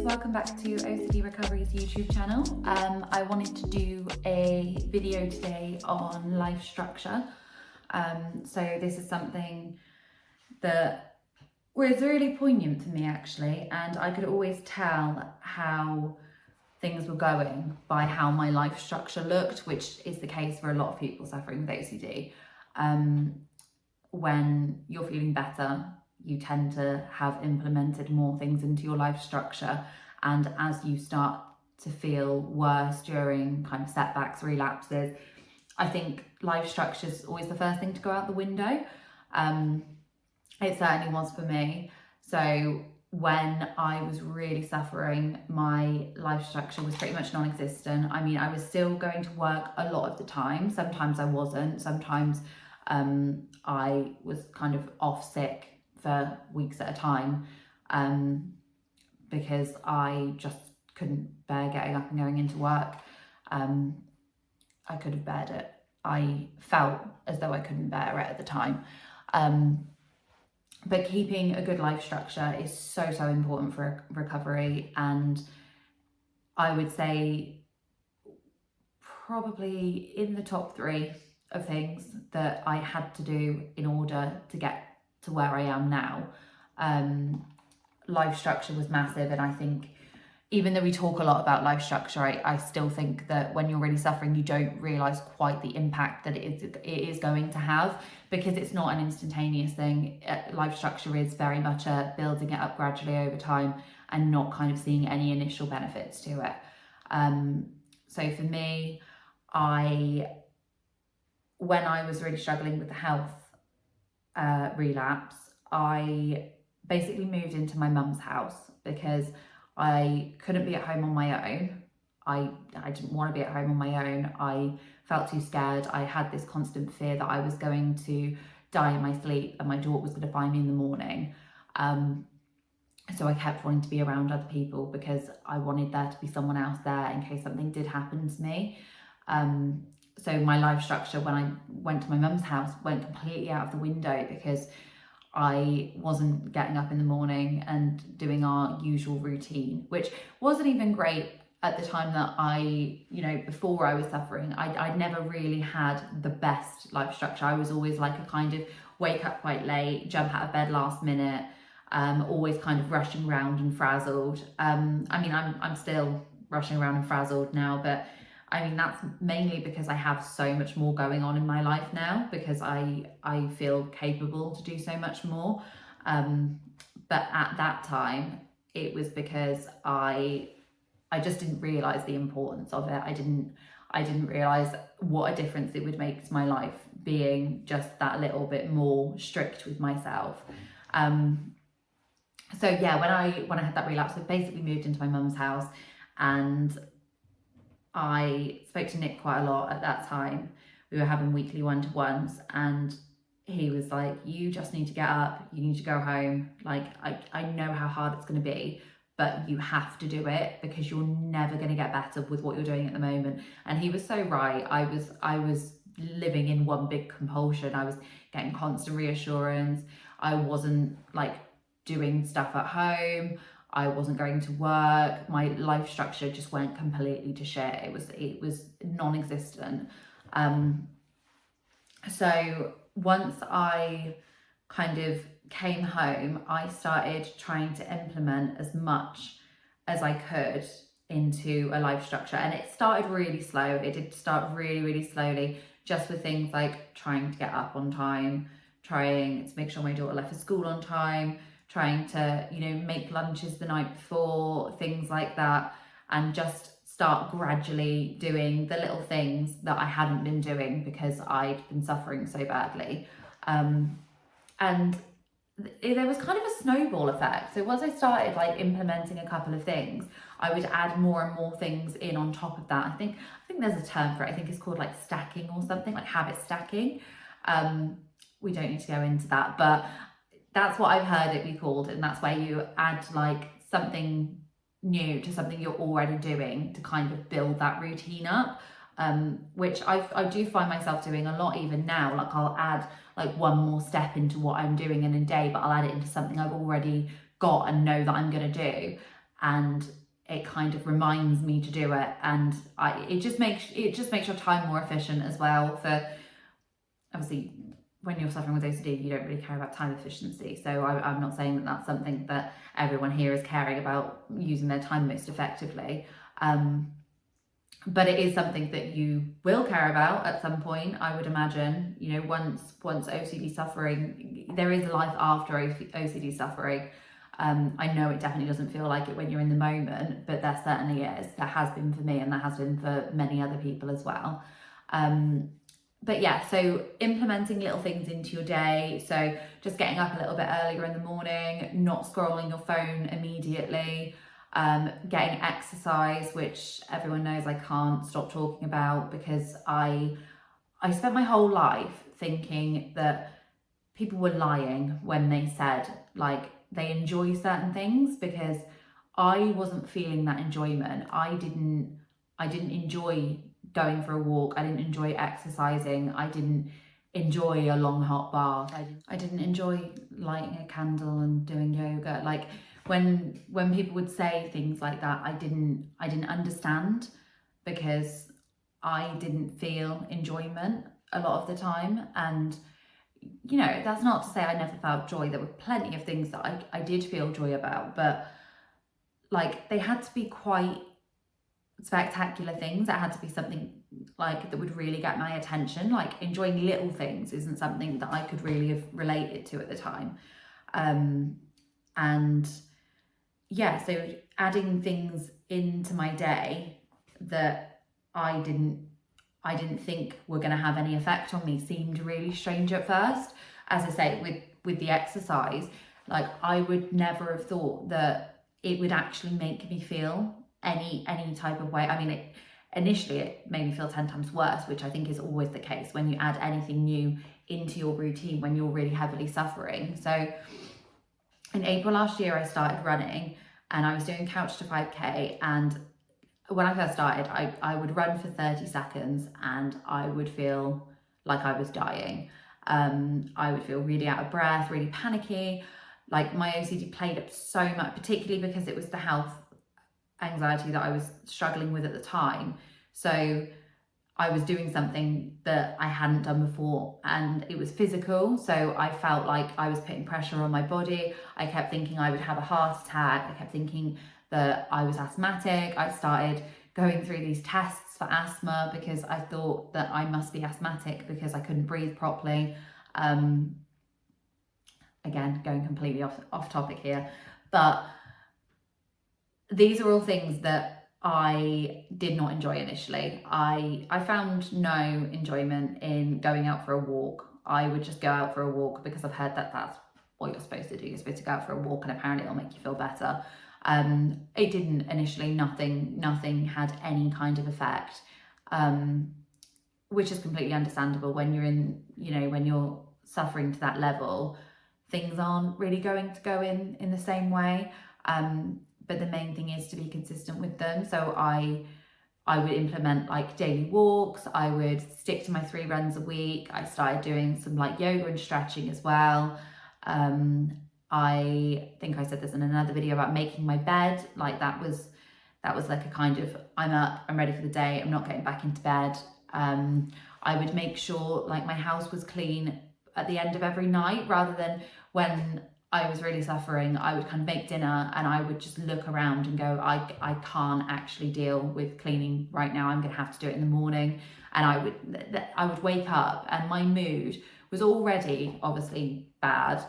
welcome back to OCD Recovery's YouTube channel. I wanted to do a video today on life structure. So this is something that was really poignant for me actually, and I could always tell how things were going by how my life structure looked, which is the case for a lot of people suffering with OCD. When you're feeling better, you tend to have implemented more things into your life structure, and as you start to feel worse during kind of setbacks, relapses, I think life structure is always the first thing to go out the window. It certainly was for me. So when I was really suffering, my life structure was pretty much non-existent. I mean, I was still going to work a lot of the time. Sometimes I wasn't. Sometimes I was kind of off sick for weeks at a time because I just couldn't bear getting up and going into work. I could have bared it. I felt as though I couldn't bear it at the time. But keeping a good life structure is so important for recovery, and I would say probably in the top 3 of things that I had to do in order to get to where I am now. Life structure was massive, and I think even though we talk a lot about life structure, I still think that when you're really suffering, you don't realise quite the impact that it is going to have, because it's not an instantaneous thing. Life structure is very much a building it up gradually over time and not kind of seeing any initial benefits to it. So for me, when I was really struggling with the health relapse, I basically moved into my mum's house because I couldn't be at home on my own. I didn't want to be at home on my own. I felt too scared. I had this constant fear that I was going to die in my sleep and my daughter was going to find me in the morning. So I kept wanting to be around other people because I wanted there to be someone else there in case something did happen to me. So my life structure when I went to my mum's house went completely out of the window because I wasn't getting up in the morning and doing our usual routine, which wasn't even great at the time that before I was suffering. I'd never really had the best life structure. I was always like a kind of wake up quite late, jump out of bed last minute, always kind of rushing around and frazzled. I mean, I'm still rushing around and frazzled now, but I mean, that's mainly because I have so much more going on in my life now, because I feel capable to do so much more. But at that time, it was because I just didn't realise the importance of it. I didn't realise what a difference it would make to my life being just that little bit more strict with myself. So yeah, when I had that relapse, I basically moved into my mum's house, and I spoke to Nick quite a lot at that time. We were having weekly one-to-ones, and he was like, you just need to get up, you need to go home. Like, I know how hard it's going to be, but you have to do it because you're never going to get better with what you're doing at the moment. And he was so right. I was living in one big compulsion. I was getting constant reassurance. I wasn't like doing stuff at home. I wasn't going to work. My life structure just went completely to shit. It was non-existent. So once I kind of came home, I started trying to implement as much as I could into a life structure. And it started really slow. It did start really, really slowly, just with things like trying to get up on time, trying to make sure my daughter left for school on time, trying to, make lunches the night before, things like that, and just start gradually doing the little things that I hadn't been doing because I'd been suffering so badly. And there was kind of a snowball effect. So once I started like implementing a couple of things, I would add more and more things in on top of that. I think there's a term for it. I think it's called like stacking or something, like habit stacking. We don't need to go into that, but that's what I've heard it be called, and that's where you add like something new to something you're already doing to kind of build that routine up, which I do find myself doing a lot even now. Like I'll add like one more step into what I'm doing in a day, but I'll add it into something I've already got and know that I'm going to do. and it kind of reminds me to do it, and it just makes your time more efficient as well. For obviously, when you're suffering with OCD, you don't really care about time efficiency. So I'm not saying that that's something that everyone here is caring about, using their time most effectively. But it is something that you will care about at some point, I would imagine. You know, once OCD suffering, there is a life after OCD suffering. I know it definitely doesn't feel like it when you're in the moment, but there certainly is. There has been for me, and there has been for many other people as well. But yeah, so implementing little things into your day. So just getting up a little bit earlier in the morning, not scrolling your phone immediately, getting exercise, which everyone knows I can't stop talking about, because I spent my whole life thinking that people were lying when they said like they enjoy certain things, because I wasn't feeling that enjoyment. I didn't enjoy going for a walk. I didn't enjoy exercising. I didn't enjoy a long hot bath. I didn't enjoy lighting a candle and doing yoga. Like when people would say things like that, I didn't understand, because I didn't feel enjoyment a lot of the time. And you know, that's not to say I never felt joy. There were plenty of things that I did feel joy about, but like they had to be quite spectacular things. It had to be something like that would really get my attention. Like enjoying little things isn't something that I could really have related to at the time. And yeah, so adding things into my day that I didn't think were going to have any effect on me seemed really strange at first. As I say, with the exercise, like I would never have thought that it would actually make me feel any type of way. I mean, initially it made me feel 10 times worse, which I think is always the case when you add anything new into your routine when you're really heavily suffering. So in April last year, I started running, and I was doing couch to 5K, and when I first started, I would run for 30 seconds and I would feel like I was dying. I would feel really out of breath, really panicky. Like my OCD played up so much, particularly because it was the health anxiety that I was struggling with at the time. So I was doing something that I hadn't done before, and it was physical. So I felt like I was putting pressure on my body. I kept thinking I would have a heart attack. I kept thinking that I was asthmatic. I started going through these tests for asthma because I thought that I must be asthmatic because I couldn't breathe properly. Again, going completely off topic here, but these are all things that I did not enjoy initially. I found no enjoyment in going out for a walk. I would just go out for a walk because I've heard that that's what you're supposed to do. You're supposed to go out for a walk, and apparently it'll make you feel better. It didn't initially. Nothing had any kind of effect, which is completely understandable when you're in, you know, when you're suffering to that level. Things aren't really going to go in the same way. But the main thing is to be consistent with them. So I would implement like daily walks. I would stick to my 3 runs a week. I started doing some like yoga and stretching as well. I think I said this in another video about making my bed. Like that was like a kind of, I'm up, I'm ready for the day, I'm not getting back into bed. I would make sure like my house was clean at the end of every night, rather than when I was really suffering, I would kind of make dinner and I would just look around and go, I can't actually deal with cleaning right now. I'm gonna have to do it in the morning. And I would wake up and my mood was already obviously bad.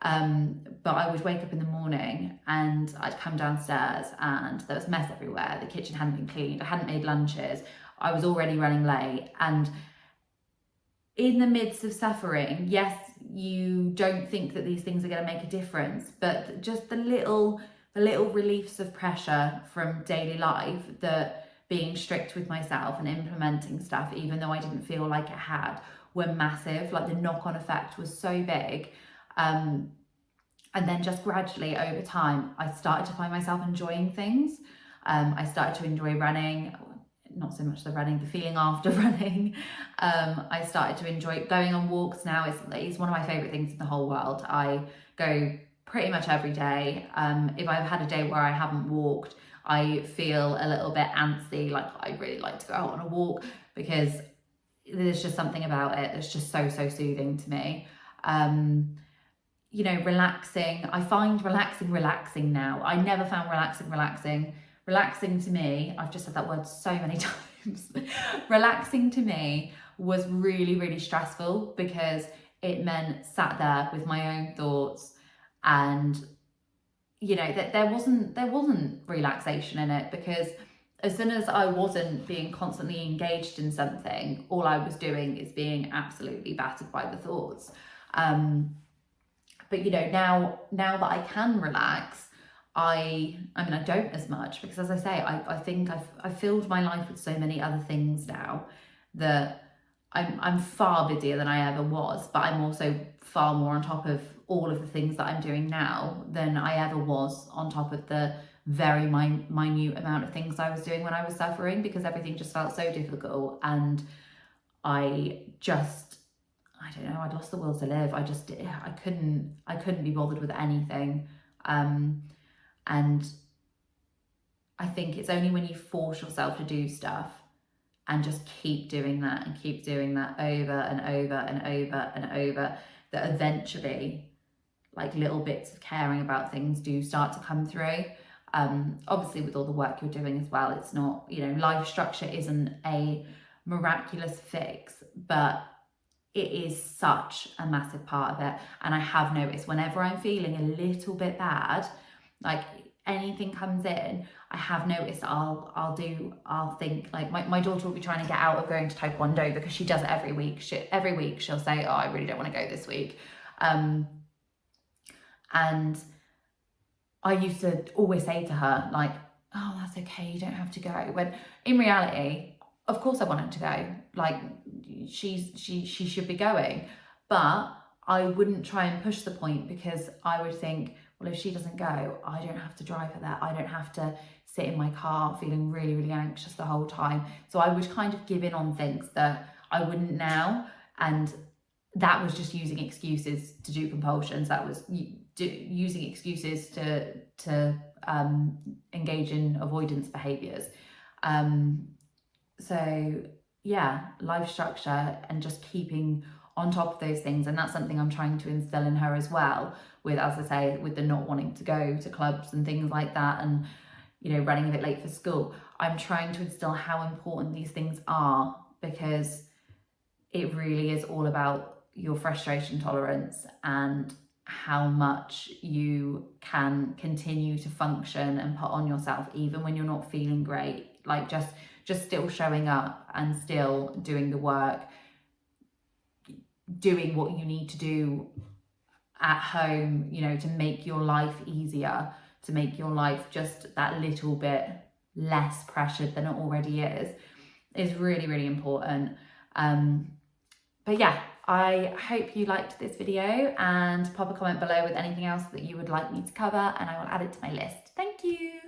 But I would wake up in the morning and I'd come downstairs and there was mess everywhere. The kitchen hadn't been cleaned. I hadn't made lunches. I was already running late. And in the midst of suffering, yes, you don't think that these things are going to make a difference, but just the little reliefs of pressure from daily life, that being strict with myself and implementing stuff, even though I didn't feel like it had, were massive. Like the knock-on effect was so big. And then just gradually over time, I started to find myself enjoying things. I started to enjoy running, not so much the running, the feeling after running. I started to enjoy going on walks now. It's one of my favorite things in the whole world. I go pretty much every day. If I've had a day where I haven't walked, I feel a little bit antsy, like I really like to go out on a walk, because there's just something about it that's just so soothing to me. You know, relaxing, I find relaxing now. I never found relaxing to me, I've just said that word so many times. Relaxing to me was really stressful, because it meant sat there with my own thoughts, and you know that there wasn't relaxation in it, because as soon as I wasn't being constantly engaged in something, all I was doing is being absolutely battered by the thoughts. But you know, now that I can relax, I mean, I don't as much, because as I say, I think I've filled my life with so many other things now that I'm far busier than I ever was, but I'm also far more on top of all of the things that I'm doing now than I ever was on top of the very minute amount of things I was doing when I was suffering, because everything just felt so difficult, and I don't know, I'd lost the will to live. I couldn't be bothered with anything. And I think it's only when you force yourself to do stuff and just keep doing that and keep doing that over and over and over and over, that eventually like little bits of caring about things do start to come through. Obviously with all the work you're doing as well, it's not, you know, life structure isn't a miraculous fix, but it is such a massive part of it. And I have noticed whenever I'm feeling a little bit bad, like anything comes in, I have noticed I'll think like my daughter will be trying to get out of going to Taekwondo, because she does it every week. Every week she'll say, oh, I really don't want to go this week. And I used to always say to her, like, oh, that's okay, you don't have to go. When in reality, of course I want her to go. Like, she should be going. But I wouldn't try and push the point, because I would think, well, if she doesn't go, I don't have to drive her there. I don't have to sit in my car feeling really anxious the whole time. So I would kind of give in on things that I wouldn't now. And that was just using excuses to do compulsions. That was using excuses to engage in avoidance behaviours. So yeah, life structure and just keeping on top of those things. And that's something I'm trying to instill in her as well, with, as I say, with the not wanting to go to clubs and things like that, and, you know, running a bit late for school. I'm trying to instill how important these things are, because it really is all about your frustration tolerance and how much you can continue to function and put on yourself even when you're not feeling great. Like just still showing up and still doing the work, doing what you need to do at home, you know, to make your life easier, to make your life just that little bit less pressured than it already is really important. But yeah, I hope you liked this video, and pop a comment below with anything else that you would like me to cover, and I will add it to my list. Thank you.